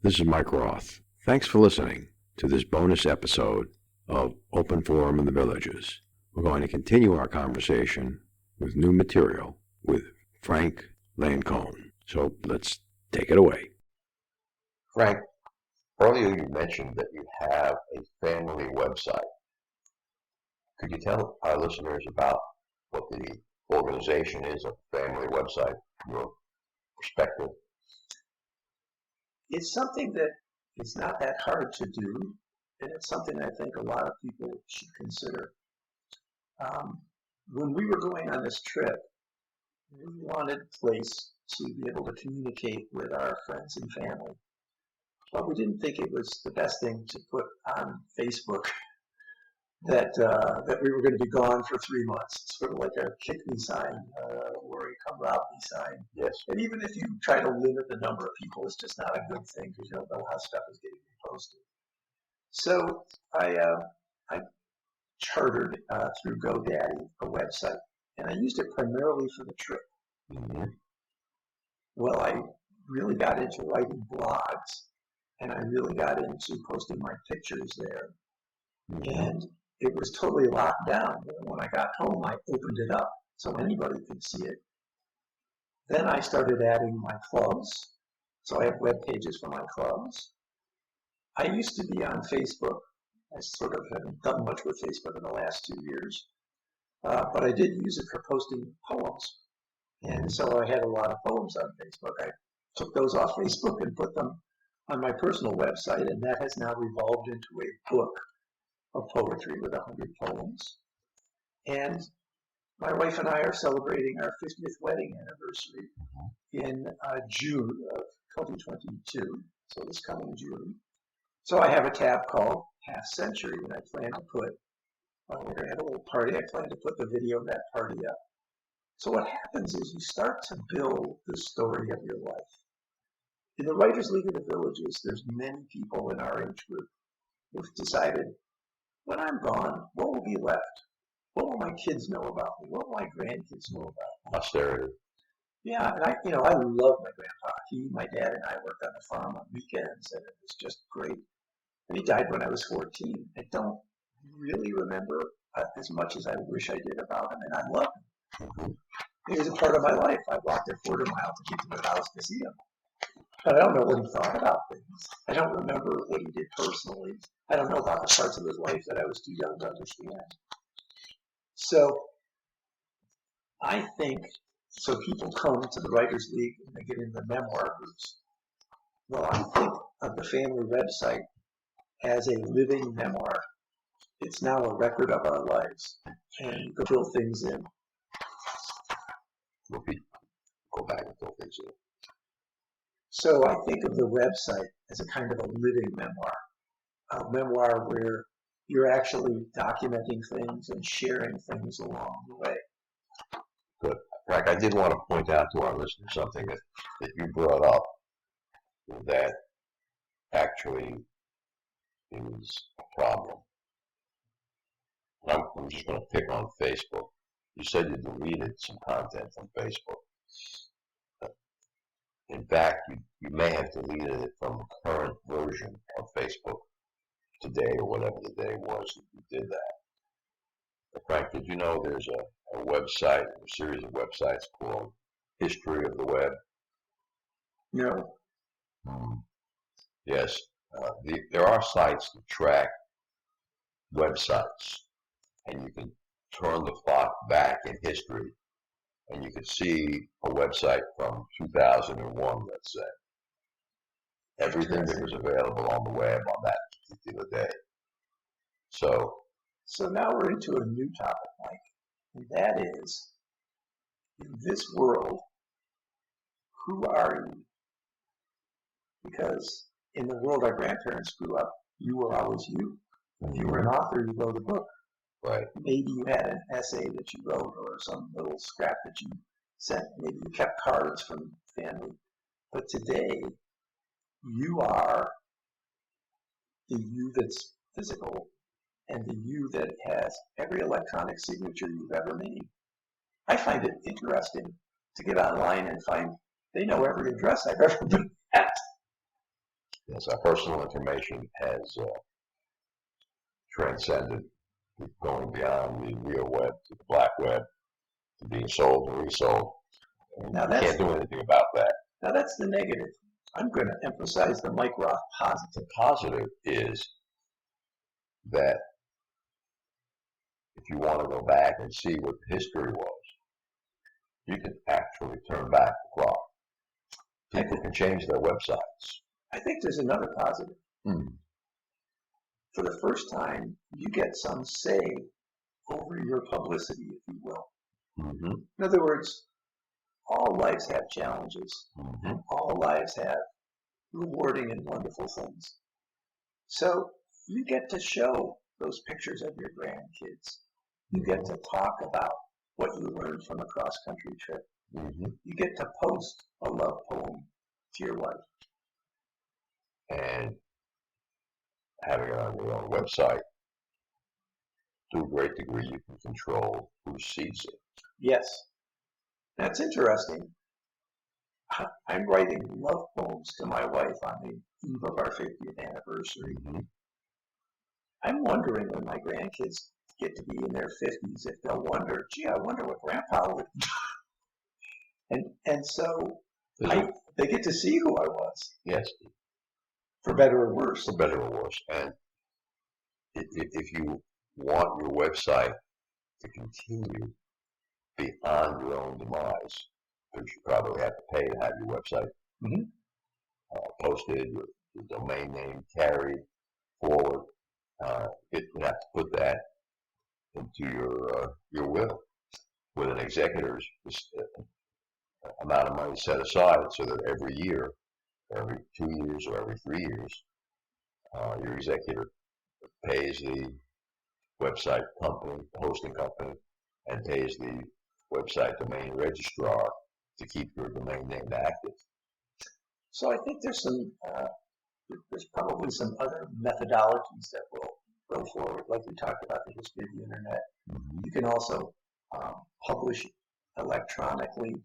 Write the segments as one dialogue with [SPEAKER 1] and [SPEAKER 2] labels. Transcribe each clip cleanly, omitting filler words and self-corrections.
[SPEAKER 1] This is Mike Roth. Thanks for listening to this bonus episode of Open Forum in the Villages. We're going to continue our conversation with new material with Frank Lancone. So let's take it away.
[SPEAKER 2] Frank, earlier you mentioned that you have a family website. Could you tell our listeners about what the organization is of the family website, your perspective?
[SPEAKER 3] It's something that is not that hard to do, and it's something I think a lot of people should consider. When we were going on this trip, we wanted a place to be able to communicate with our friends and family. But we didn't think it was the best thing to put on Facebook that we were going to be gone for 3 months. It's sort of like a kick me sign or a come rob me sign.
[SPEAKER 2] Yes.
[SPEAKER 3] And even if you try to limit the number of people, it's just not a good thing because you don't know how stuff is getting posted. So I chartered through GoDaddy a website, and I used it primarily for the trip.
[SPEAKER 2] Mm-hmm.
[SPEAKER 3] Well, I really got into writing blogs, and I really got into posting my pictures there.
[SPEAKER 2] Mm-hmm.
[SPEAKER 3] And it was totally locked down. When I got home, I opened it up so anybody could see it. Then I started adding my clubs. So I have web pages for my clubs. I used to be on Facebook. I sort of haven't done much with Facebook in the last 2 years. But I did use it for posting poems. And so I had a lot of poems on Facebook. I took those off Facebook and put them on my personal website, and that has now evolved into a book of poetry with 100 poems. And my wife and I are celebrating our 50th wedding anniversary in June of 2022, so this coming June. So I have a tab called Half Century, and I plan to put, we're going to have a little party, I plan to put the video of that party up. So what happens is you start to build the story of your life. In the Writers League of the Villages, there's many people in our age group who've decided, when I'm gone, what will be left? What will my kids know about me? What will my grandkids know about me?
[SPEAKER 2] Posterity.
[SPEAKER 3] Yeah, and I love my grandpa. My dad and I worked on the farm on weekends, and it was just great. And he died when I was 14. I don't really remember as much as I wish I did about him, and I love him.
[SPEAKER 2] Mm-hmm.
[SPEAKER 3] He was a part of my life. I walked a quarter mile to get to the house to see him. But I don't know what he thought about things. I don't remember what he did personally. I don't know about the parts of his life that I was too young to understand. So I think, so people come to the Writers League and they get in the memoir groups. Well, I think of the family website as a living memoir. It's now a record of our lives, and you can fill things in.
[SPEAKER 2] Repeat. Go back and fill things in.
[SPEAKER 3] So I think of the website as a kind of a living memoir, a memoir where you're actually documenting things and sharing things along the way.
[SPEAKER 2] Good. Frank, I did want to point out to our listeners something that you brought up that actually is a problem. I'm just going to pick on Facebook. You said you deleted some content from Facebook. In fact, you may have deleted it from the current version of Facebook today or whatever the day was that you did that. But Frank, did you know there's a website, a series of websites called History of the Web?
[SPEAKER 3] No.
[SPEAKER 2] Yes. There are sites that track websites, and you can turn the clock back in history, and you can see a website from 2001, let's say. Everything that was available on the web on that particular day. So
[SPEAKER 3] now we're into a new topic, Mike, and that is, in this world, who are you? Because in the world our grandparents grew up, you were always you. If you were an author, you wrote a book.
[SPEAKER 2] Right.
[SPEAKER 3] Maybe you had an essay that you wrote or some little scrap that you sent. Maybe you kept cards from family. But today, you are the you that's physical and the you that has every electronic signature you've ever made. I find it interesting to get online and find they know every address I've ever been at.
[SPEAKER 2] Yes, our personal information has transcended, going beyond the real web to the black web, to being sold and resold. And
[SPEAKER 3] Now
[SPEAKER 2] you can't do anything about that.
[SPEAKER 3] Now that's the negative. I'm going to emphasize the Mike Roth positive.
[SPEAKER 2] The positive is that if you want to go back and see what the history was, you can actually turn back the clock. People can change their websites.
[SPEAKER 3] I think there's another positive.
[SPEAKER 2] Hmm.
[SPEAKER 3] For the first time, you get some say over your publicity, if you will.
[SPEAKER 2] Mm-hmm.
[SPEAKER 3] In other words, all lives have challenges.
[SPEAKER 2] Mm-hmm.
[SPEAKER 3] All lives have rewarding and wonderful things. So you get to show those pictures of your grandkids. You get to talk about what you learned from a cross-country trip.
[SPEAKER 2] Mm-hmm.
[SPEAKER 3] You get to post a love poem to your wife.
[SPEAKER 2] And having it on your own website, to a great degree, you can control who sees it.
[SPEAKER 3] Yes. That's interesting. I'm writing love poems to my wife on the eve of our 50th anniversary.
[SPEAKER 2] Mm-hmm.
[SPEAKER 3] I'm wondering when my grandkids get to be in their 50s if they'll wonder, gee, I wonder what Grandpa would do. And so they get to see who I was.
[SPEAKER 2] Yes.
[SPEAKER 3] For better or worse.
[SPEAKER 2] For better or worse. And if you want your website to continue beyond your own demise, because you probably have to pay to have your website posted, your domain name carried forward, you have to put that into your will with an executor's amount of money set aside, so that every year, every 2 years or every 3 years, your executor pays the website company, the hosting company, and pays the website domain registrar to keep your domain name active.
[SPEAKER 3] So I think there's probably some other methodologies that will go forward, like we talked about the history of the internet.
[SPEAKER 2] Mm-hmm.
[SPEAKER 3] You can also publish electronically,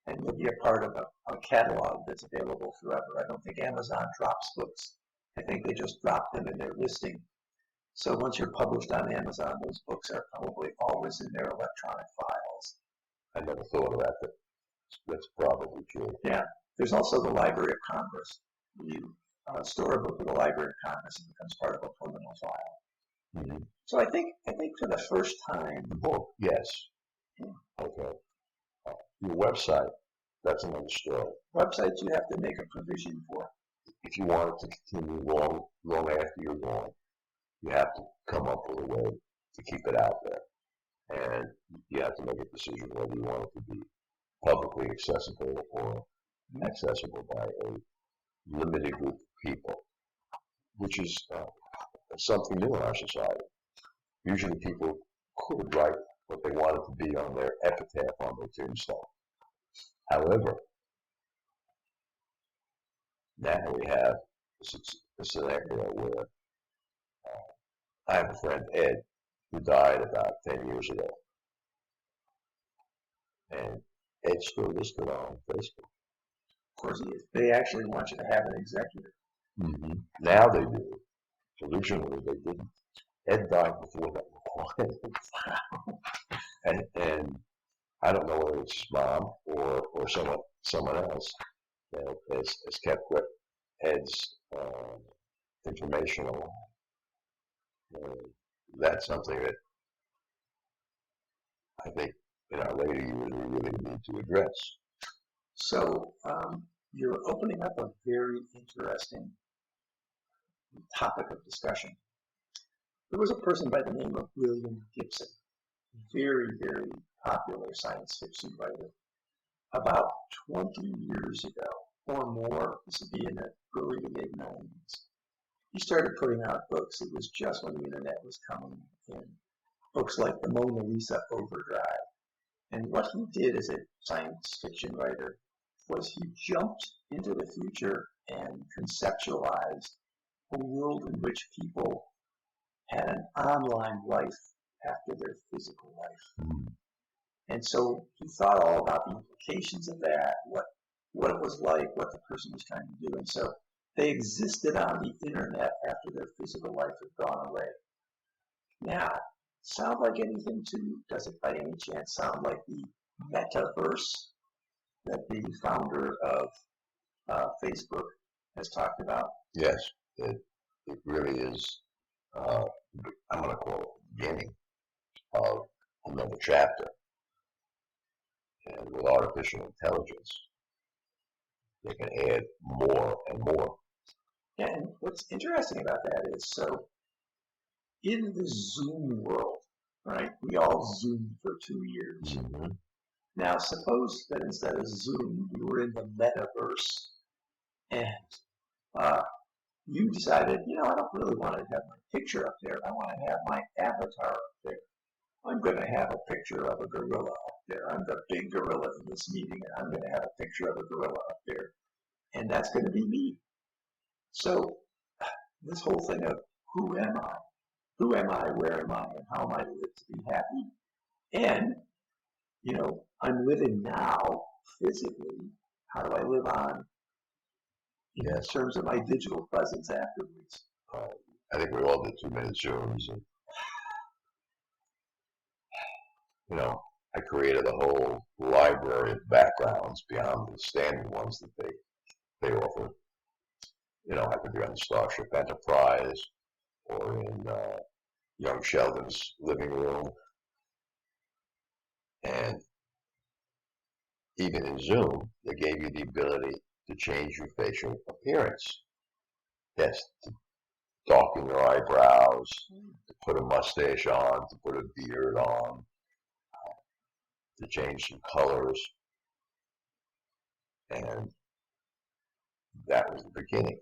[SPEAKER 3] and you'll be a part of a catalog that's available forever. I don't think Amazon drops books. I think they just drop them in their listing. So once you're published on Amazon, those books are probably always in their electronic files.
[SPEAKER 2] I never thought of that, but that's probably true.
[SPEAKER 3] Yeah. There's also the Library of Congress. You store a book with the Library of Congress, it becomes part of a permanent file.
[SPEAKER 2] Mm-hmm.
[SPEAKER 3] So I think for the first time,
[SPEAKER 2] The book, yes.
[SPEAKER 3] Yeah.
[SPEAKER 2] Okay. Your website, that's another story.
[SPEAKER 3] Websites you have to make a provision for.
[SPEAKER 2] If you want it to continue long after you're gone, you have to come up with a way to keep it out there. And you have to make a decision whether you want it to be publicly accessible or accessible by a limited group of people, which is something new in our society. Usually people could write what they wanted to be on their epitaph on their tombstone. However, now we have a scenario where I have a friend, Ed, who died about 10 years ago. And Ed's still listed on Facebook.
[SPEAKER 3] Of course, they actually want you to have an executive.
[SPEAKER 2] Mm-hmm. Now they do. Originally, they didn't. Ed died before that requirement. and I don't know whether it's his mom or someone else that has kept Ed's information alive. That's something that I think in our later years we really need to address.
[SPEAKER 3] So you're opening up a very interesting topic of discussion. There was a person by the name of William Gibson, very, very popular science fiction writer. About 20 years ago or more, this would be in the early to mid-90s, he started putting out books. It was just when the internet was coming in. Books like The Mona Lisa Overdrive. And what he did as a science fiction writer was he jumped into the future and conceptualized a world in which people had an online life after their physical life.
[SPEAKER 2] Mm-hmm.
[SPEAKER 3] And so he thought all about the implications of that, what it was like, what the person was trying to do. And so They existed on the internet after their physical life had gone away. Now, sound like anything to you? Does it by any chance sound like the metaverse that the founder of Facebook has talked about?
[SPEAKER 2] Yes, it really is. I'm going to call it the beginning of another chapter. And with artificial intelligence, they can add more and more.
[SPEAKER 3] Yeah, and what's interesting about that is, so in the Zoom world, right, we all Zoomed for 2 years.
[SPEAKER 2] Mm-hmm.
[SPEAKER 3] Now, suppose that instead of Zoom, we were in the metaverse, and you decided, I don't really want to have my picture up there. I want to have my avatar up there. I'm going to have a picture of a gorilla up there. I'm the big gorilla in this meeting, and I'm going to have a picture of a gorilla up there. And that's going to be me. So this whole thing of who am I? Who am I? Where am I? And how am I to live to be happy? And, I'm living now physically. How do I live on in terms of my digital presence afterwards?
[SPEAKER 2] I think we all did too many Zooms. And, I created a whole library of backgrounds beyond the standard ones that they offer. I could be on the Starship Enterprise or in young Sheldon's living room. And even in Zoom, they gave you the ability to change your facial appearance. Yes, to darken your eyebrows, to put a mustache on, to put a beard on, to change some colors. And that was the beginning.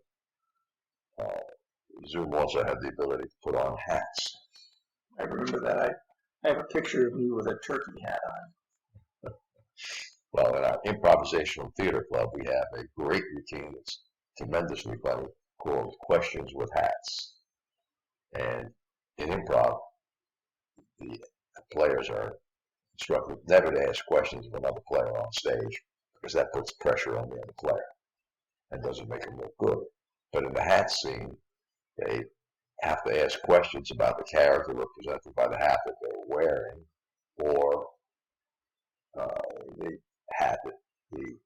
[SPEAKER 2] Zoom also had the ability to put on hats.
[SPEAKER 3] I remember that. I have a picture of me with a turkey hat on.
[SPEAKER 2] Well, in our improvisational theater club, we have a great routine that's tremendously funny called Questions with Hats. And in improv, the players are instructed never to ask questions of another player on stage because that puts pressure on the other player and doesn't make them look good. But in the hat scene, they have to ask questions about the character represented by the hat that they're wearing or the hat that the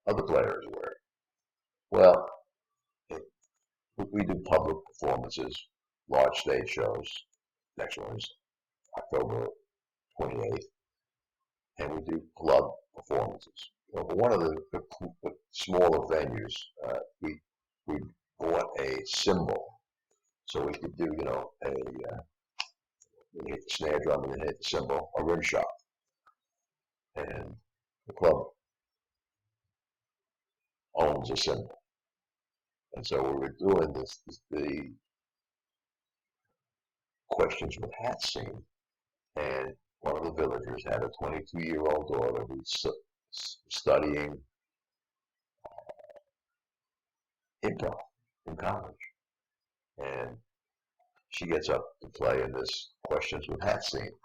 [SPEAKER 2] other player is wearing. Well, we do public performances, large stage shows. Next one is October 28th. And we do club performances. Well, for one of the smaller venues, we bought a cymbal. So we could do, when you hit the snare drum and then hit the cymbal, a rim shot. And the club owns a cymbal. And so we were doing the Questions with Hats scene. And one of the villagers had a 22-year-old daughter who's studying improv in college. And she gets up to play in this Questions with Hats scene.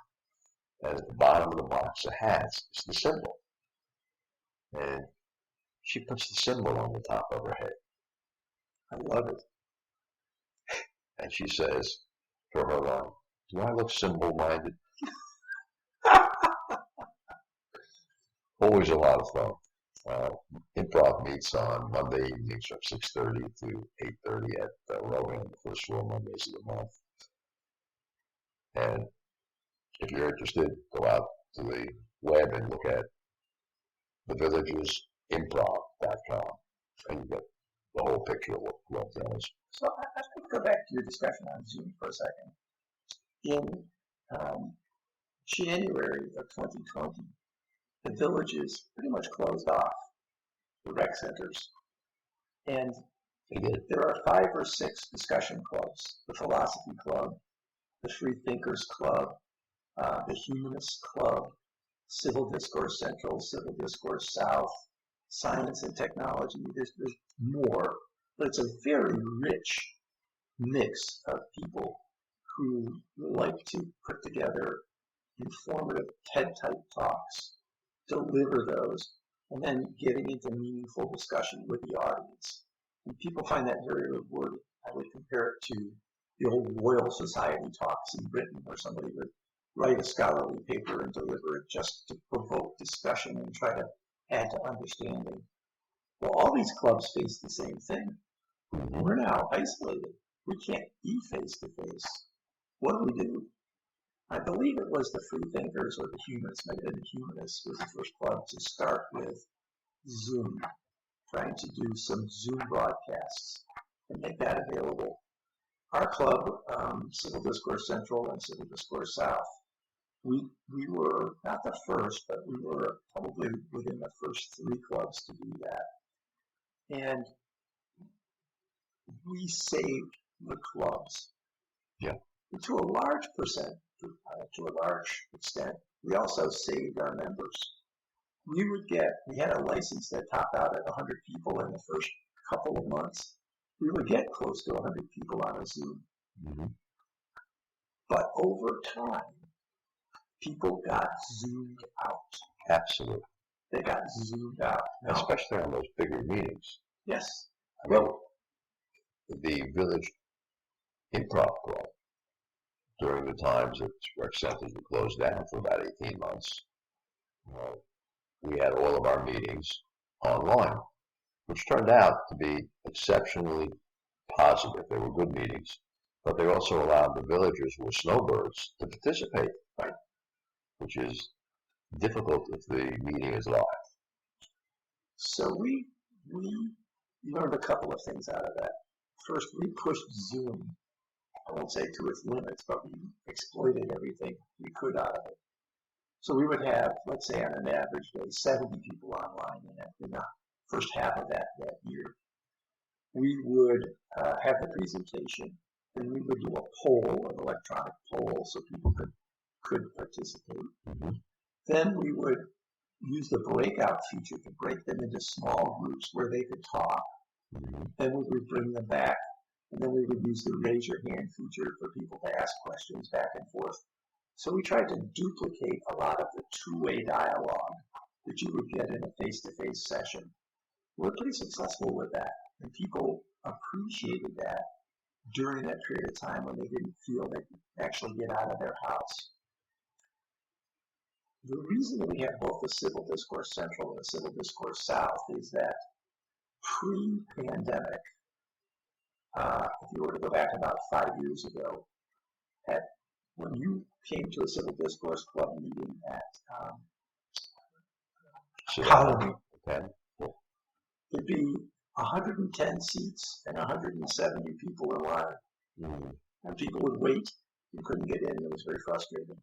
[SPEAKER 2] And at the bottom of the box of hats is the symbol. And she puts the symbol on the top of her head. I love it. And she says, for her line, do I look symbol-minded? Always a lot of fun. Improv meets on Monday evenings from 6:30 to 8:30 at Roth, the first floor Mondays of the month. And if you're interested, go out to the web and look at thevillagesimprov.com, and you get the whole picture of what Roth does.
[SPEAKER 3] So let's go back to your discussion on Zoom for a second. In January of 2020, the villages pretty much closed off the rec centers. And there are 5 or 6 discussion clubs: the Philosophy Club, the Free Thinkers Club, the Humanist Club, Civil Discourse Central, Civil Discourse South, Science and Technology. There's more, but it's a very rich mix of people who like to put together informative TED-type talks, deliver those, and then getting into meaningful discussion with the audience. And people find that very rewarding. I would compare it to the old Royal Society talks in Britain, where somebody would write a scholarly paper and deliver it just to provoke discussion and try to add to understanding. Well, all these clubs face the same thing. We're now isolated. We can't be face to face. What do? I believe it was the Free Thinkers or the Humanists, maybe the Humanists was the first club to start with Zoom, trying to do some Zoom broadcasts and make that available. Our club, Civil Discourse Central and Civil Discourse South, we were not the first, but we were probably within the first 3 clubs to do that. And we saved the clubs.
[SPEAKER 2] Yeah.
[SPEAKER 3] To a large extent, we also saved our members. We had a license that topped out at 100 people in the first couple of months. We would get close to 100 people on a Zoom.
[SPEAKER 2] Mm-hmm.
[SPEAKER 3] But over time, people got zoomed out.
[SPEAKER 2] Absolutely.
[SPEAKER 3] They got zoomed out. Now,
[SPEAKER 2] especially on those bigger meetings.
[SPEAKER 3] Yes.
[SPEAKER 2] Well, the Village Improv Club, during the times that rec centers were closed down for about 18 months, we had all of our meetings online, which turned out to be exceptionally positive. They were good meetings, but they also allowed the villagers who were snowbirds to participate, right? Which is difficult if the meeting is live.
[SPEAKER 3] So we learned a couple of things out of that. First, we pushed Zoom, I won't say to its limits, but we exploited everything we could out of it. So we would have, let's say on an average day, 70 people online in the first half of that year. We would have the presentation, and we would do a poll, an electronic poll, so people could participate.
[SPEAKER 2] Mm-hmm.
[SPEAKER 3] Then we would use the breakout feature to break them into small groups where they could talk.
[SPEAKER 2] Mm-hmm.
[SPEAKER 3] Then we would bring them back, and then we would use the raise your hand feature for people to ask questions back and forth. So we tried to duplicate a lot of the two-way dialogue that you would get in a face-to-face session. We're pretty successful with that, and people appreciated that during that period of time when they didn't feel they could actually get out of their house. The reason that we have both the Civil Discourse Central and the Civil Discourse South is that pre-pandemic, if you were to go back about 5 years ago, when you came to a Civil Discourse Club meeting at Colony,
[SPEAKER 2] Okay.
[SPEAKER 3] there'd be 110 seats and 170 people in line.
[SPEAKER 2] Mm-hmm.
[SPEAKER 3] And people would wait. You couldn't get in. It was very frustrating.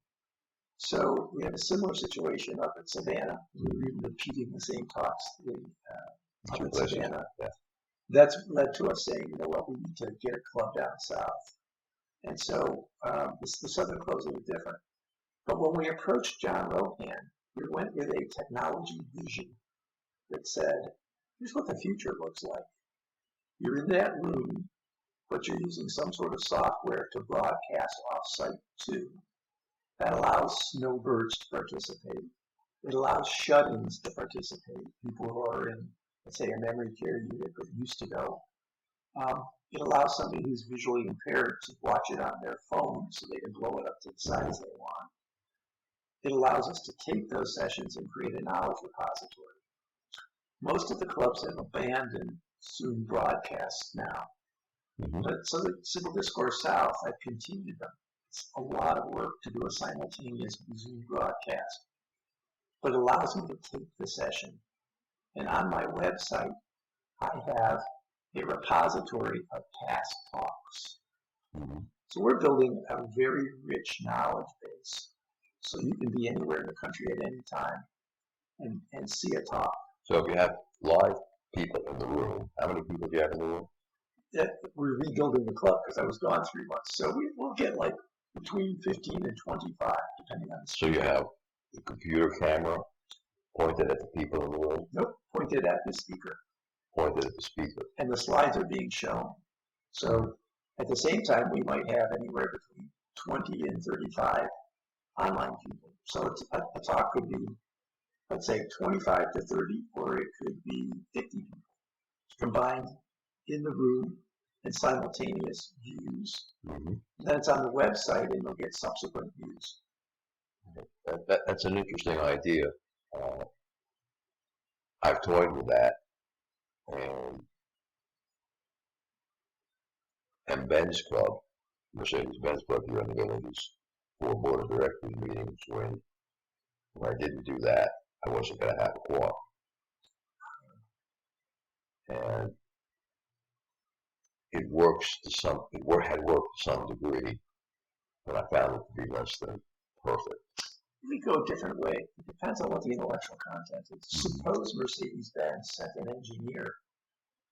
[SPEAKER 3] So we have a similar situation up at Savannah. We're repeating the same talks up at Savannah.
[SPEAKER 2] Yeah.
[SPEAKER 3] That's led to us saying, you know what, we need to get a club down south. And so the Southern clubs are different. But when we approached John Rohan, we went with a technology vision that said, here's what the future looks like. You're in that room, but you're using some sort of software to broadcast off-site too. That allows snowbirds to participate. It allows shut-ins to participate, people who are in, let's say, a memory care unit but used to go. It allows somebody who's visually impaired to watch it on their phone so they can blow it up to the size they want. It allows us to take those sessions and create a knowledge repository. Most of the clubs have abandoned Zoom broadcasts now.
[SPEAKER 2] Mm-hmm.
[SPEAKER 3] But so the Civil Discourse South, I've continued them. It's a lot of work to do a simultaneous Zoom broadcast, but it allows me to take the session. And on my website, I have a repository of past talks.
[SPEAKER 2] Mm-hmm.
[SPEAKER 3] So we're building a very rich knowledge base. So you can be anywhere in the country at any time and see a talk.
[SPEAKER 2] So if you have live people in the room, how many people do you have in the room?
[SPEAKER 3] We're rebuilding the club because I was gone 3 months. So we'll get like between 15 and 25, depending on the
[SPEAKER 2] So you have the computer camera pointed at the people in the room?
[SPEAKER 3] Nope, pointed at the speaker.
[SPEAKER 2] Pointed at the speaker.
[SPEAKER 3] And the slides are being shown. So at the same time, we might have anywhere between 20 and 35 online people. So a talk could be, let's say, 25 to 30, or it could be 50 people combined in the room and simultaneous views.
[SPEAKER 1] Mhm.
[SPEAKER 3] Then it's on the website and you'll get subsequent views.
[SPEAKER 2] That's an interesting idea. I've toyed with that, and Ben's Club, Mercedes-Benz Club here in the Villages, for board of directors meetings when I didn't do that, I wasn't going to have a quorum. And it had worked to some degree, but I found it to be less than perfect.
[SPEAKER 3] We go a different way. It depends on what the intellectual content is. Suppose Mercedes-Benz sent an engineer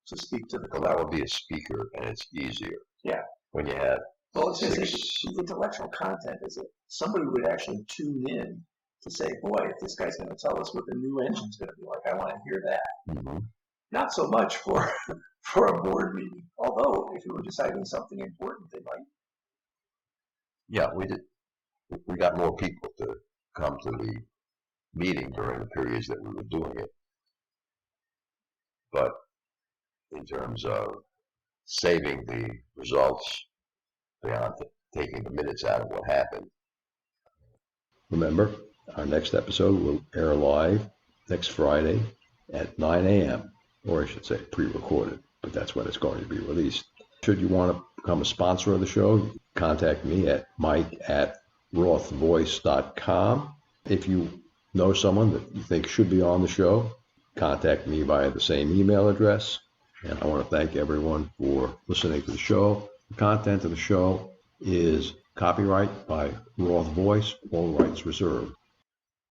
[SPEAKER 3] to speak to the
[SPEAKER 2] Well,
[SPEAKER 3] club.
[SPEAKER 2] that would be a speaker, and it's easier.
[SPEAKER 3] Yeah.
[SPEAKER 2] When you have
[SPEAKER 3] Well, it's
[SPEAKER 2] six,
[SPEAKER 3] the intellectual content is it somebody would actually tune in to say, boy, if this guy's going to tell us what the new engine's going to be like, I want to hear that.
[SPEAKER 2] mm-hmm.
[SPEAKER 3] Not so much for a board meeting. Although, if you were deciding something important, they might.
[SPEAKER 2] Yeah, we did. We got more people to come to the meeting during the periods that we were doing it. But in terms of saving the results beyond taking the minutes out of what happened.
[SPEAKER 1] Remember, our next episode will air live next Friday at 9 a.m., or I should say pre-recorded, but that's when it's going to be released. Should you want to become a sponsor of the show, contact me at mike@rothvoice.com. If you know someone that you think should be on the show, contact me via the same email address. And I want to thank everyone for listening to the show. The content of the show is copyright by Roth Voice, all rights reserved.